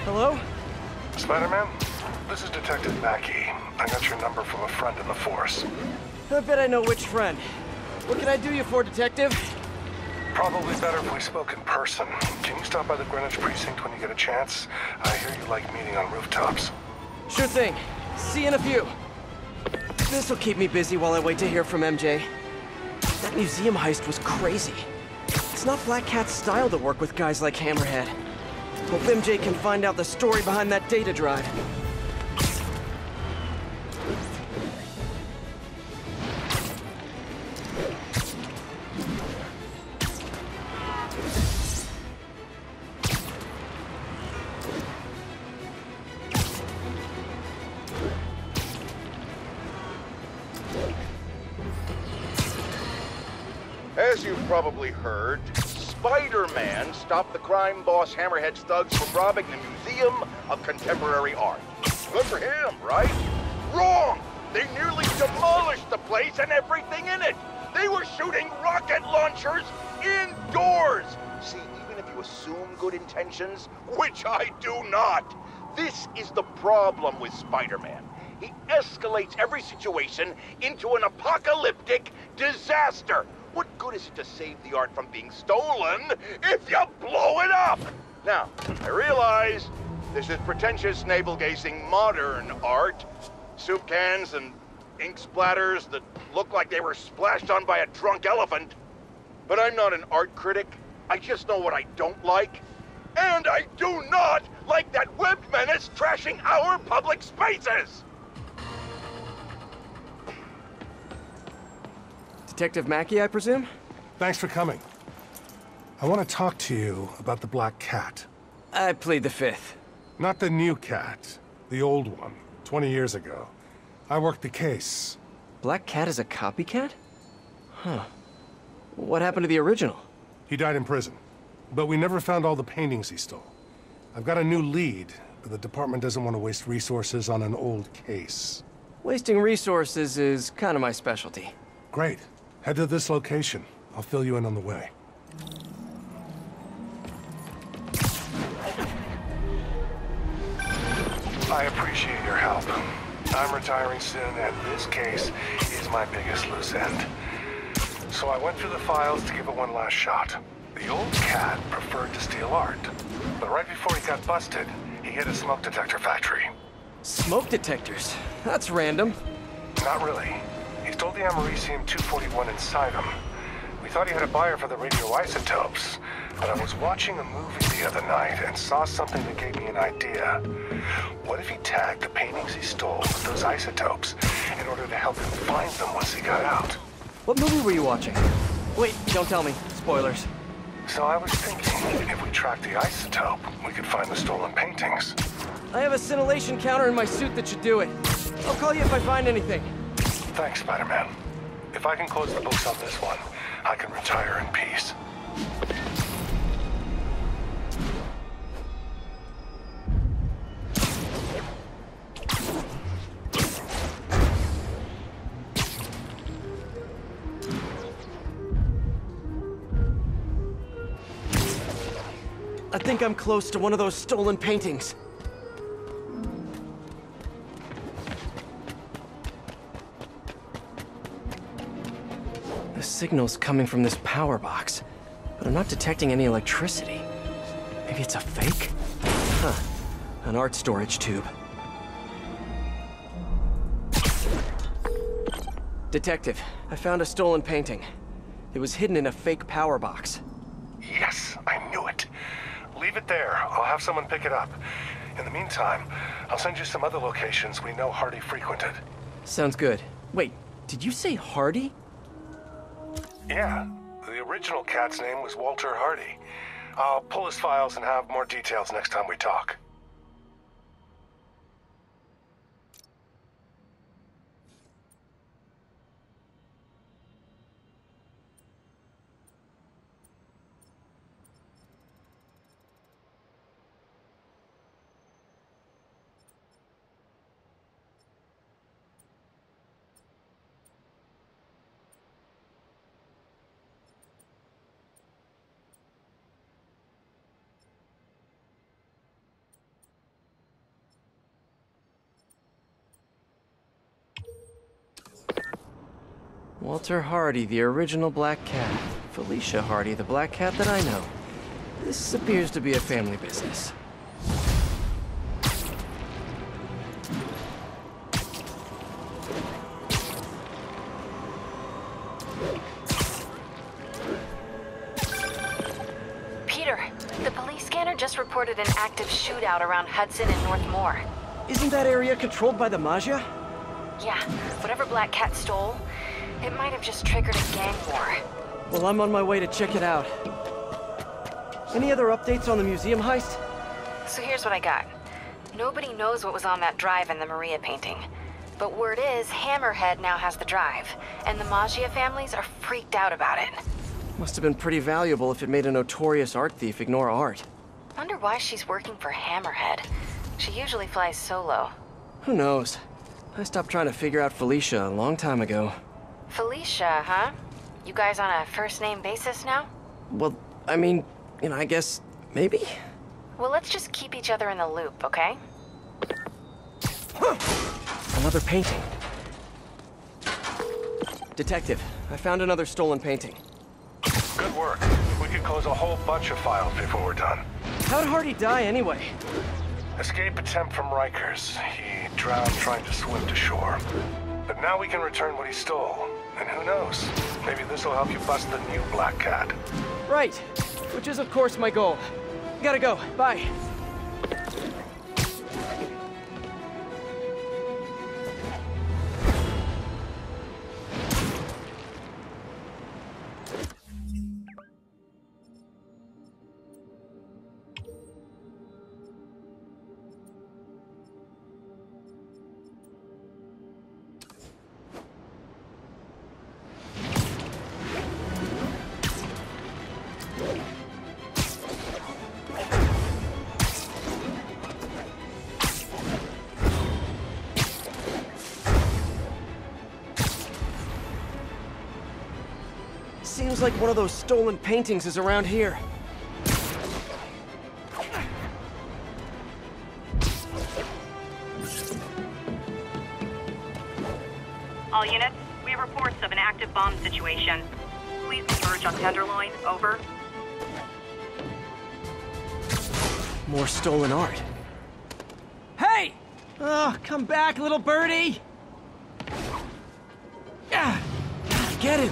Hello? Spider-Man, this is Detective Mackey. I got your number from a friend in the force. I bet I know which friend. What can I do you for, Detective? Probably better if we spoke in person. Can you stop by the Greenwich precinct when you get a chance? I hear you like meeting on rooftops. Sure thing. See you in a few. This'll keep me busy while I wait to hear from MJ. That museum heist was crazy. It's not Black Cat's style to work with guys like Hammerhead. Hope MJ can find out the story behind that data drive. As you've probably heard, Spider-Man stopped the crime boss Hammerhead's thugs from robbing the Museum of Contemporary Art. Good for him, right? Wrong! They nearly demolished the place and everything in it! They were shooting rocket launchers indoors! See, even if you assume good intentions, which I do not, this is the problem with Spider-Man. He escalates every situation into an apocalyptic disaster. What good is it to save the art from being stolen if you blow it up? Now, I realize this is pretentious, navel-gazing modern art. Soup cans and ink splatters that look like they were splashed on by a drunk elephant. But I'm not an art critic. I just know what I don't like. And I do not like that webbed menace trashing our public spaces! Detective Mackey, I presume? Thanks for coming. I want to talk to you about the Black Cat. I plead the fifth. Not the new cat, the old one, 20 years ago. I worked the case. Black Cat is a copycat? Huh. What happened to the original? He died in prison, but we never found all the paintings he stole. I've got a new lead, but the department doesn't want to waste resources on an old case. Wasting resources is kind of my specialty. Great. Head to this location. I'll fill you in on the way. I appreciate your help. I'm retiring soon, and this case is my biggest loose end. So I went through the files to give it one last shot. The old cat preferred to steal art, but right before he got busted, he hit a smoke detector factory. Smoke detectors? That's random. Not really. He stole the Americium-241 inside him. We thought he had a buyer for the radioisotopes, but I was watching a movie the other night and saw something that gave me an idea. What if he tagged the paintings he stole with those isotopes in order to help him find them once he got out? What movie were you watching? Wait, don't tell me. Spoilers. So I was thinking, if we track the isotope, we could find the stolen paintings. I have a scintillation counter in my suit that should do it. I'll call you if I find anything. Thanks, Spider-Man. If I can close the books on this one, I can retire in peace. I think I'm close to one of those stolen paintings. The signal's coming from this power box, but I'm not detecting any electricity. Maybe it's a fake? Huh. An art storage tube. Detective, I found a stolen painting. It was hidden in a fake power box. Yes, I knew it. Leave it there. I'll have someone pick it up. In the meantime, I'll send you some other locations we know Hardy frequented. Sounds good. Wait, did you say Hardy? Yeah, the original cat's name was Walter Hardy. I'll pull his files and have more details next time we talk. Walter Hardy, the original Black Cat. Felicia Hardy, the Black Cat that I know. This appears to be a family business. Peter, the police scanner just reported an active shootout around Hudson and North Moore. Isn't that area controlled by the Maggia? Yeah, whatever Black Cat stole, it might have just triggered a gang war. Well, I'm on my way to check it out. Any other updates on the museum heist? So here's what I got. Nobody knows what was on that drive in the Maria painting. But word is, Hammerhead now has the drive, and the Maggia families are freaked out about it. Must have been pretty valuable if it made a notorious art thief ignore art. Wonder why she's working for Hammerhead. She usually flies solo. Who knows? I stopped trying to figure out Felicia a long time ago. Felicia, huh? You guys on a first-name basis now? Well, I mean, I guess, maybe? Well, let's just keep each other in the loop, okay? Another painting. Detective, I found another stolen painting. Good work. We could close a whole bunch of files before we're done. How'd Hardy die anyway? Escape attempt from Rikers. He drowned trying to swim to shore. But now we can return what he stole. And who knows? Maybe this will help you bust the new Black Cat. Right. Which is, of course, my goal. Gotta go. Bye. Seems like one of those stolen paintings is around here. All units, we have reports of an active bomb situation. Please converge on Tenderloin, over. More stolen art. Hey! Oh, come back, little birdie! Ah, get him!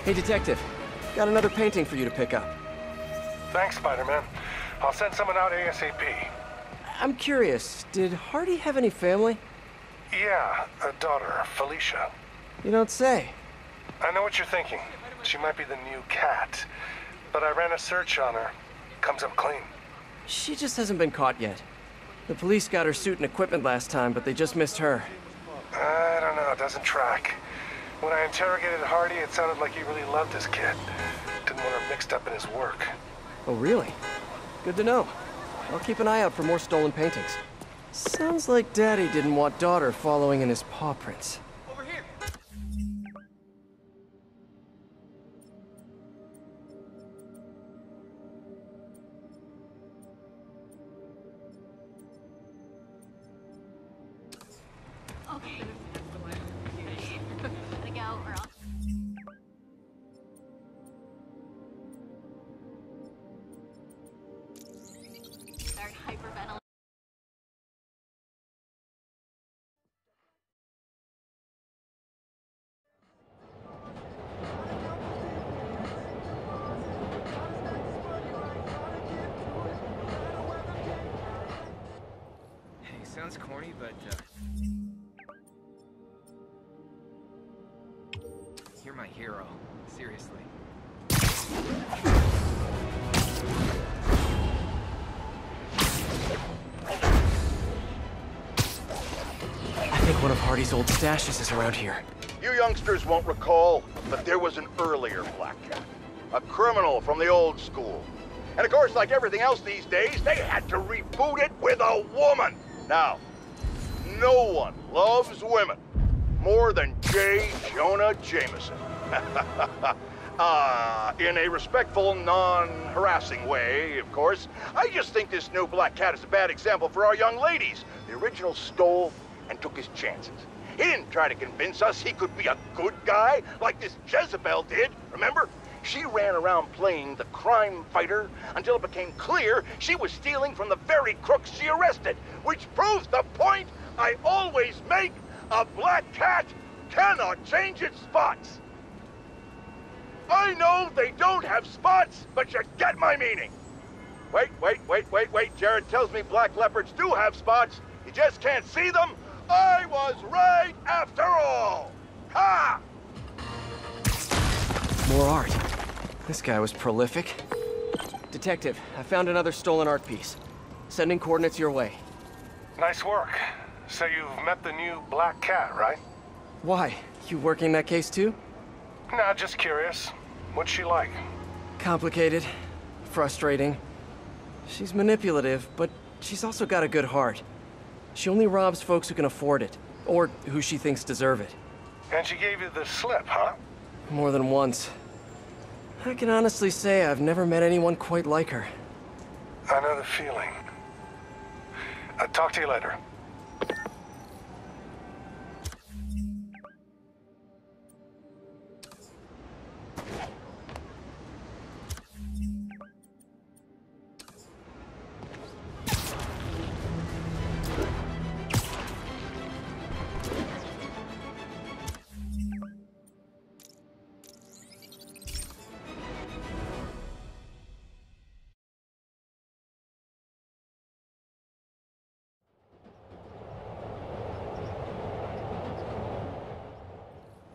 Hey, Detective. Got another painting for you to pick up. Thanks, Spider-Man. I'll send someone out ASAP. I'm curious, did Hardy have any family? Yeah, a daughter, Felicia. You don't say. I know what you're thinking. She might be the new cat. But I ran a search on her. Comes up clean. She just hasn't been caught yet. The police got her suit and equipment last time, but they just missed her. I don't know, it doesn't track. When I interrogated Hardy, it sounded like he really loved his kid. Didn't want her mixed up in his work. Oh, really? Good to know. I'll keep an eye out for more stolen paintings. Sounds like Daddy didn't want daughter following in his paw prints. Over here! Okay. Gotta go, or I'll... Start hyperventilating. Hey, sounds corny, but you're my hero. Seriously. I think one of Hardy's old stashes is around here. You youngsters won't recall, but there was an earlier Black Cat. A criminal from the old school. And of course, like everything else these days, they had to reboot it with a woman. Now, no one loves women more than J. Jonah Jameson. In a respectful, non-harassing way, of course. I just think this new Black Cat is a bad example for our young ladies. The original stole and took his chances. He didn't try to convince us he could be a good guy like this Jezebel did, remember? She ran around playing the crime fighter until it became clear she was stealing from the very crooks she arrested, which proves the point I always make: a Black Cat cannot change its spots. I know they don't have spots, but you get my meaning. Wait. Jared tells me black leopards do have spots. You just can't see them. I was right after all. Ha! More art. This guy was prolific. Detective, I found another stolen art piece. Sending coordinates your way. Nice work. So you've met the new Black Cat, right? Why? You working that case too? Nah, just curious. What's she like? Complicated. Frustrating. She's manipulative, but she's also got a good heart. She only robs folks who can afford it, or who she thinks deserve it. And she gave you the slip, huh? More than once. I can honestly say I've never met anyone quite like her. I know the feeling. I'll talk to you later.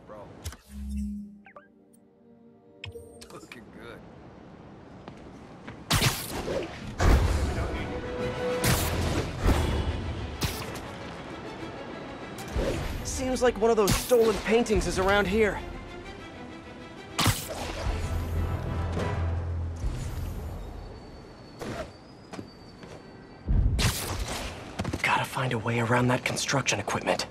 Bro. Looking good. Seems like one of those stolen paintings is around here. Gotta find a way around that construction equipment.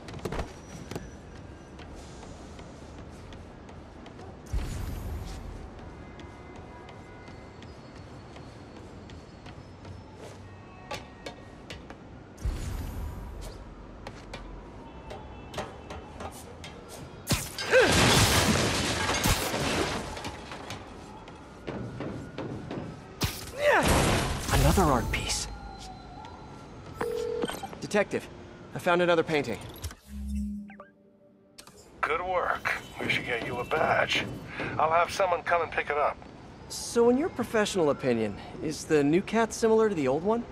Another art piece. Detective, I found another painting. Good work. We should get you a badge. I'll have someone come and pick it up. So in your professional opinion, is the new cat similar to the old one?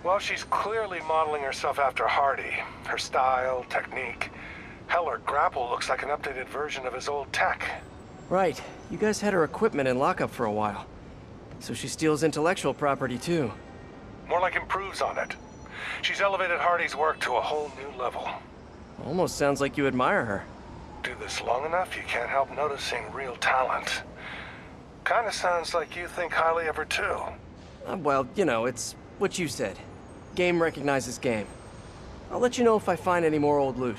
Well, she's clearly modeling herself after Hardy. Her style, technique. Hell, her grapple looks like an updated version of his old tech. Right. You guys had her equipment in lockup for a while. So she steals intellectual property too. More like improves on it. She's elevated Hardy's work to a whole new level. Almost sounds like you admire her. Do this long enough, you can't help noticing real talent. Kinda sounds like you think highly of her too. Well, you know, it's what you said. Game recognizes game. I'll let you know if I find any more old loot.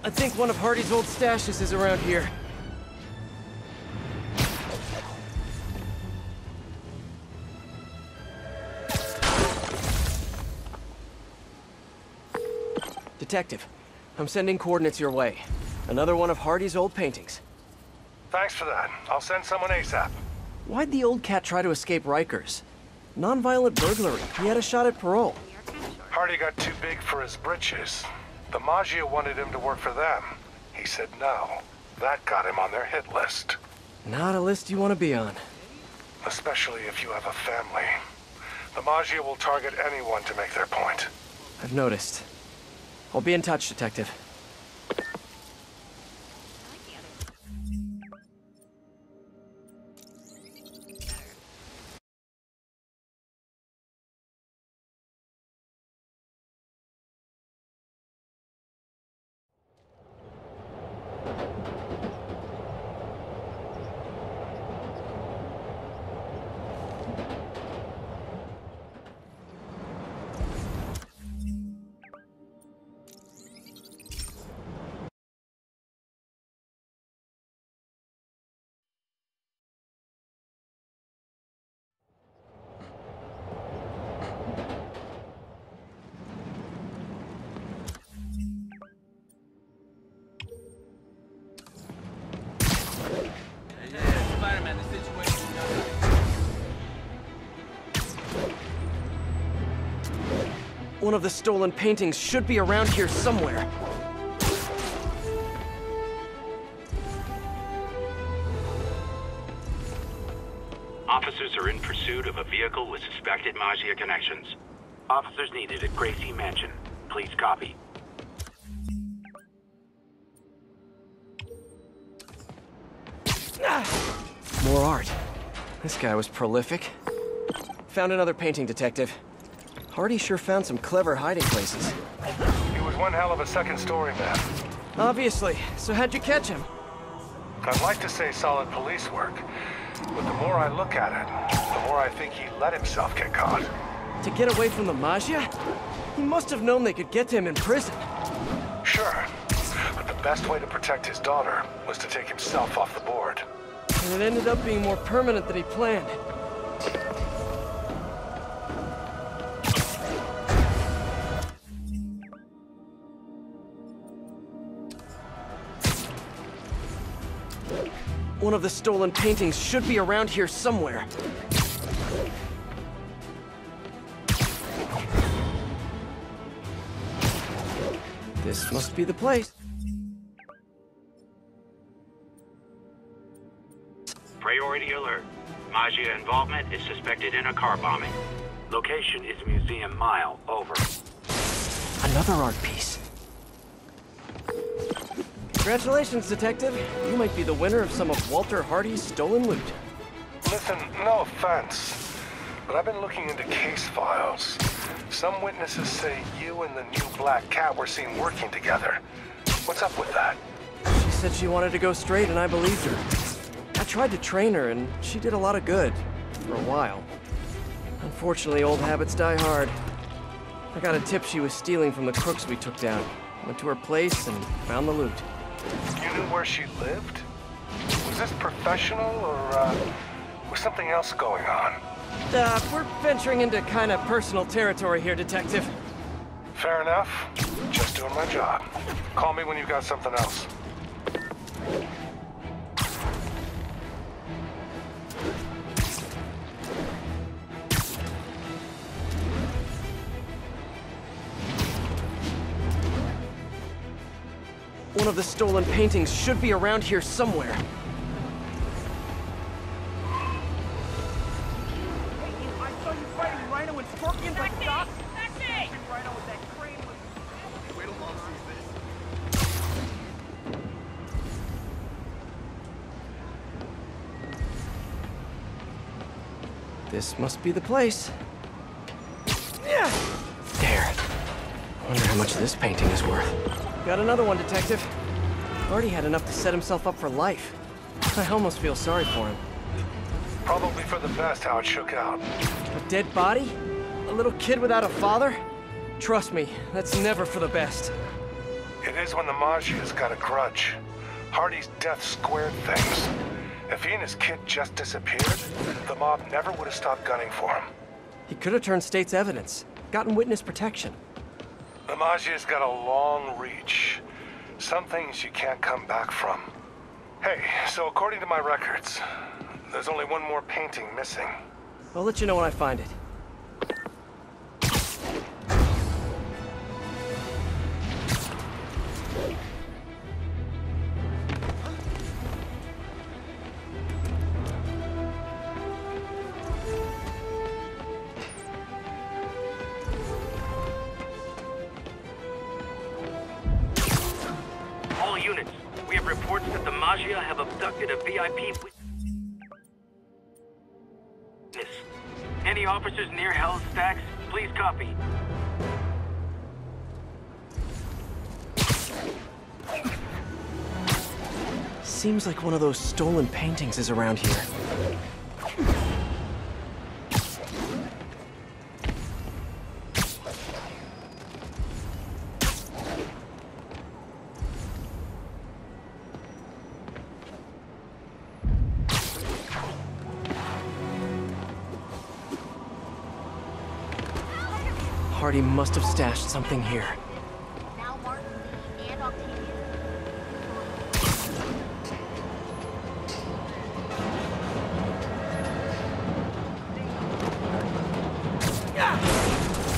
I think one of Hardy's old stashes is around here. Detective, I'm sending coordinates your way. Another one of Hardy's old paintings. Thanks for that. I'll send someone ASAP. Why'd the old cat try to escape Rikers? Non-violent burglary. He had a shot at parole. Hardy got too big for his britches. The Maggia wanted him to work for them. He said no. That got him on their hit list. Not a list you want to be on. Especially if you have a family. The Maggia will target anyone to make their point. I've noticed. I'll be in touch, Detective. One of the stolen paintings should be around here somewhere. Officers are in pursuit of a vehicle with suspected Maggia connections. Officers needed at Gracie Mansion. Please copy. More art. This guy was prolific. Found another painting, Detective. Hardy sure found some clever hiding places. He was one hell of a second-story man. Obviously. So how'd you catch him? I'd like to say solid police work, but the more I look at it, the more I think he let himself get caught. To get away from the Maggia? He must have known they could get to him in prison. Sure, but the best way to protect his daughter was to take himself off the board. And it ended up being more permanent than he planned. One of the stolen paintings should be around here somewhere. This must be the place. Priority alert. Maggia involvement is suspected in a car bombing. Location is Museum Mile. Over. Another art piece. Congratulations, Detective. You might be the winner of some of Walter Hardy's stolen loot. Listen, no offense, but I've been looking into case files. Some witnesses say you and the new black cat were seen working together. What's up with that? She said she wanted to go straight, and I believed her. I tried to train her, and she did a lot of good. For a while. Unfortunately, old habits die hard. I got a tip she was stealing from the crooks we took down. Went to her place and found the loot. You knew where she lived? Was this professional, or was something else going on? We're venturing into kind of personal territory here, Detective. Fair enough. Just doing my job. Call me when you've got something else. One of the stolen paintings should be around here somewhere. I saw you fighting Rhino and Scorpion, but stop! Mackey! Rhino with that crane was... Wait till Mom sees this. This must be the place. Yeah. There. I wonder how much this painting is worth. Got another one, Detective. Hardy had enough to set himself up for life. I almost feel sorry for him. Probably for the best how it shook out. A dead body? A little kid without a father? Trust me, that's never for the best. It is when the Maggia's got a grudge. Hardy's death squared things. If he and his kid just disappeared, the mob never would have stopped gunning for him. He could have turned state's evidence, gotten witness protection. The Maggia's got a long reach. Some things you can't come back from. Hey, so according to my records, there's only one more painting missing. I'll let you know when I find it. All units, we have reports that the Maggia have abducted a VIP witness. Any officers near Hell's Stacks, please copy. Seems like one of those stolen paintings is around here. Hardy must have stashed something here. Now Martin and Octavia.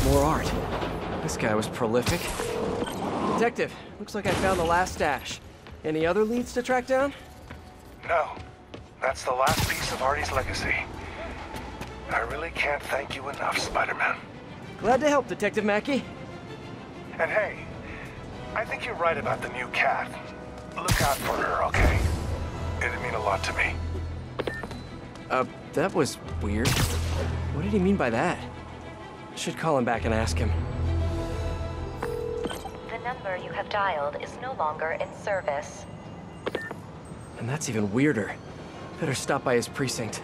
More art. This guy was prolific. Detective, looks like I found the last stash. Any other leads to track down? No, that's the last piece of Hardy's legacy. I really can't thank you enough, Spider-Man. Glad to help, Detective Mackey. And hey, I think you're right about the new cat. Look out for her, okay? It'd mean a lot to me. That was weird. What did he mean by that? Should call him back and ask him. The number you have dialed is no longer in service. And that's even weirder. Better stop by his precinct.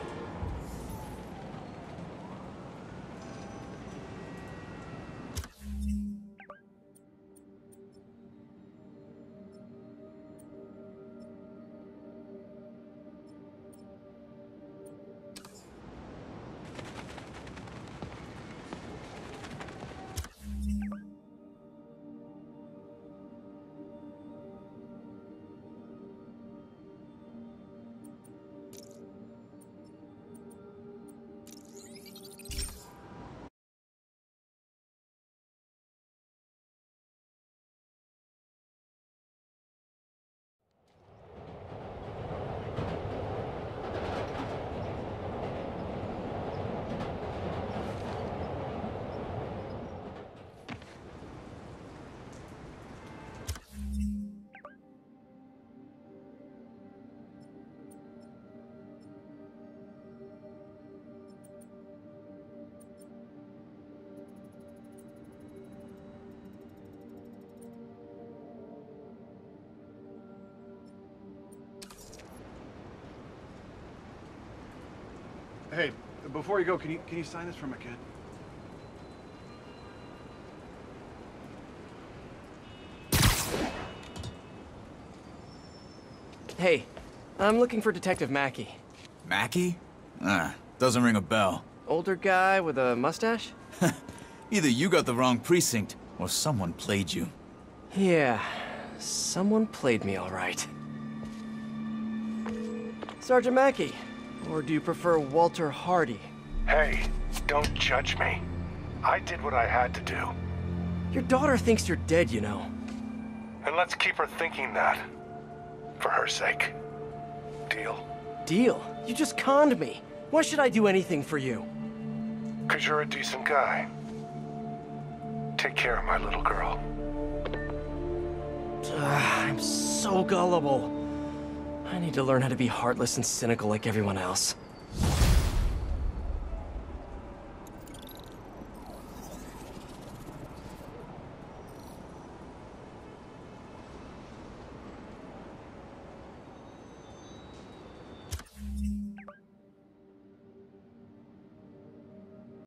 Hey, before you go, can you sign this for my kid? Hey, I'm looking for Detective Mackey. Mackey? Doesn't ring a bell. Older guy with a mustache? Either you got the wrong precinct, or someone played you. Yeah, someone played me all right. Sergeant Mackey, or do you prefer Walter Hardy? Hey, don't judge me. I did what I had to do. Your daughter thinks you're dead, you know. And let's keep her thinking that. For her sake. Deal? Deal? You just conned me. Why should I do anything for you? 'Cause you're a decent guy. Take care of my little girl. I'm so gullible. I need to learn how to be heartless and cynical like everyone else.